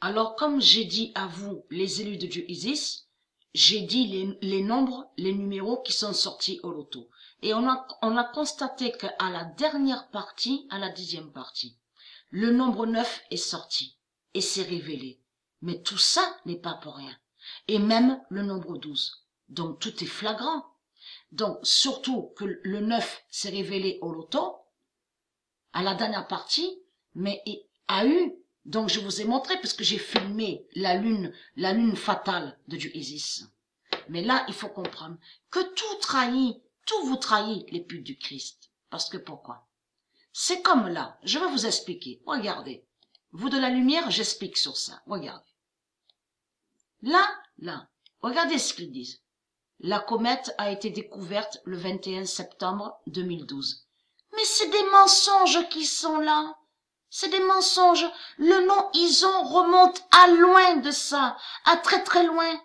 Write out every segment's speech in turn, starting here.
Alors, comme j'ai dit à vous, les élus de Dieu Isis, j'ai dit les nombres, les numéros qui sont sortis au loto. Et on a constaté qu'à la dernière partie, à la 10e partie, le nombre 9 est sorti et s'est révélé. Mais tout ça n'est pas pour rien. Et même le nombre 12. Donc tout est flagrant. Donc surtout que le 9 s'est révélé au loto, à la dernière partie, mais il a eu, donc je vous ai montré, parce que j'ai filmé la lune fatale de Dieu Isis. Mais là, il faut comprendre que tout vous trahit les putes du Christ. Parce que pourquoi? C'est comme là, je vais vous expliquer. Regardez. Vous de la lumière, j'explique sur ça. Regardez. Là, regardez ce qu'ils disent. La comète a été découverte le 21 septembre 2012. Mais c'est des mensonges qui sont là. C'est des mensonges. Le nom Ison remonte à loin de ça, à très très loin.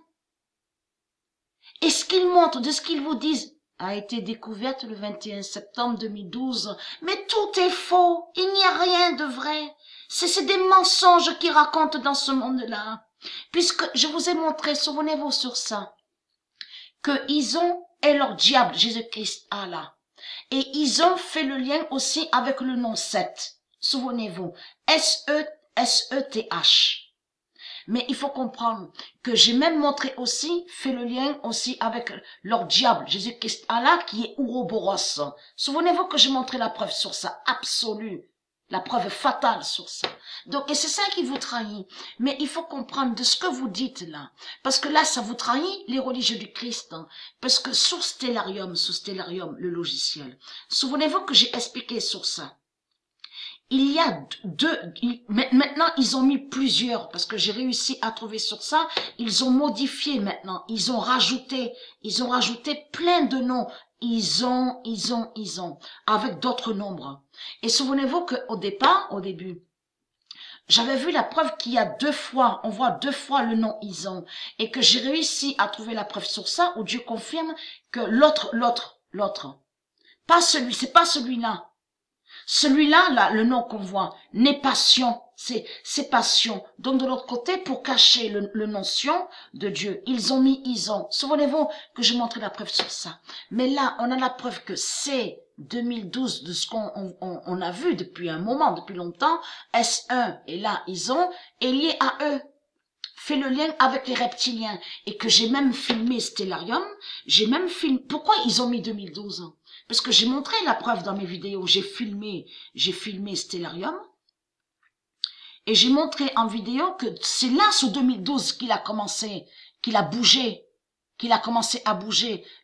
Et ce qu'ils montrent, de ce qu'ils vous disent, a été découverte le 21 septembre 2012. Mais tout est faux. Il n'y a rien de vrai. C'est des mensonges qu'ils racontent dans ce monde-là. Puisque je vous ai montré, souvenez-vous sur ça, que Ison est leur diable, Jésus-Christ, Allah. Et Ison fait le lien aussi avec le nom Seth. Souvenez-vous, S-E-T-H. Mais il faut comprendre que j'ai même montré aussi, fait le lien aussi avec leur diable, Jésus-Christ Allah, qui est Ouroboros. Souvenez-vous que j'ai montré la preuve sur ça, absolue. La preuve fatale sur ça. Donc, et c'est ça qui vous trahit. Mais il faut comprendre de ce que vous dites là. Parce que là, ça vous trahit les religieux du Christ. Hein. Parce que sous Stellarium, le logiciel, souvenez-vous que j'ai expliqué sur ça. Il y a maintenant ils ont mis plusieurs, parce que j'ai réussi à trouver sur ça, ils ont modifié maintenant, ils ont rajouté plein de noms, ils ont, avec d'autres nombres. Et souvenez-vous qu'au début, j'avais vu la preuve qu'il y a on voit 2 fois le nom Ison, et que j'ai réussi à trouver la preuve sur ça, où Dieu confirme que l'autre, c'est pas celui-là. Celui-là, là, le nom qu'on voit, n'est passion, c'est passion. Donc de l'autre côté, pour cacher le notion de Dieu, ils ont mis Ison. Souvenez-vous que je montrais la preuve sur ça. Mais là, on a la preuve que c'est 2012 de ce qu'on a vu depuis un moment, depuis longtemps. S1 et là, Ison est lié à eux. Fait le lien avec les reptiliens. Et que j'ai même filmé Stellarium. Pourquoi ils ont mis 2012? Parce que j'ai montré la preuve dans mes vidéos. J'ai filmé Stellarium. Et j'ai montré en vidéo que c'est là, sous 2012, qu'il a commencé à bouger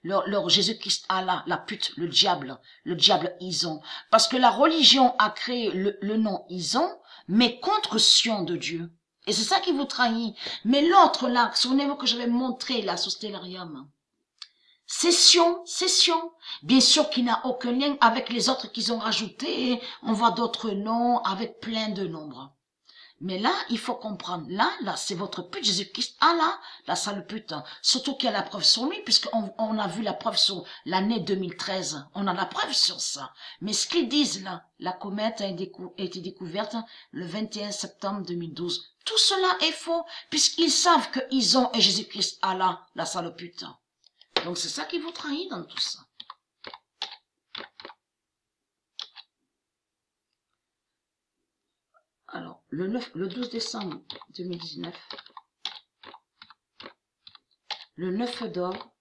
leur Jésus-Christ Allah, la pute, le diable Ison. Parce que la religion a créé le nom Ison, mais contre Sion de Dieu. Et c'est ça qui vous trahit. Mais l'autre là, souvenez-vous que j'avais montré là, sous Stellarium. C'est Sion. Bien sûr qu'il n'a aucun lien avec les autres qu'ils ont rajoutés. On voit d'autres noms avec plein de nombres. Mais là, il faut comprendre. Là, c'est votre pute Jésus-Christ. Ah là, la sale pute. Surtout qu'il y a la preuve sur lui, puisqu'on a vu la preuve sur l'année 2013. On a la preuve sur ça. Mais ce qu'ils disent là, la comète a été découverte le 21 septembre 2012. Tout cela est faux, puisqu'ils savent qu'ils ont et Jésus-Christ Allah, la sale pute. Donc c'est ça qui vous trahit dans tout ça. Alors, le 12 décembre 2019, le 9 d'or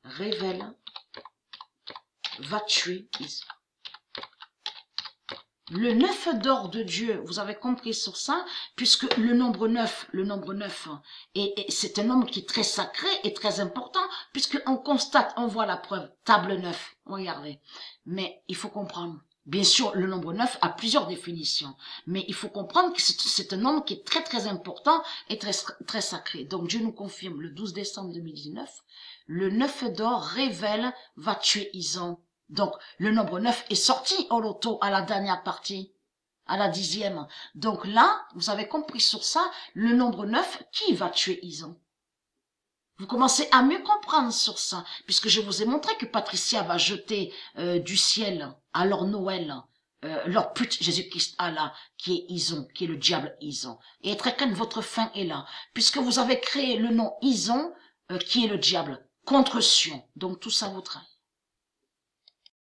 révèle, va tuer Isa. Le 9 d'or de Dieu, vous avez compris sur ça, puisque le nombre 9, c'est un nombre qui est très sacré et très important, puisqu'on constate, on voit la preuve, table 9, regardez. Mais il faut comprendre, bien sûr, le nombre 9 a plusieurs définitions, mais il faut comprendre que c'est un nombre qui est très très important et très, très sacré. Donc Dieu nous confirme le 12 décembre 2019, le 9 d'or révèle, va tuer Ison. Donc, le nombre 9 est sorti au loto à la dernière partie, à la 10e. Donc là, vous avez compris sur ça, le nombre 9, qui va tuer Ison? Vous commencez à mieux comprendre sur ça, puisque je vous ai montré que Patricia va jeter du ciel, à leur Noël, leur pute Jésus-Christ Allah, qui est Ison, qui est le diable Ison. Et très quand votre fin est là, puisque vous avez créé le nom Ison, qui est le diable, contre Sion. Donc tout ça vous trahit.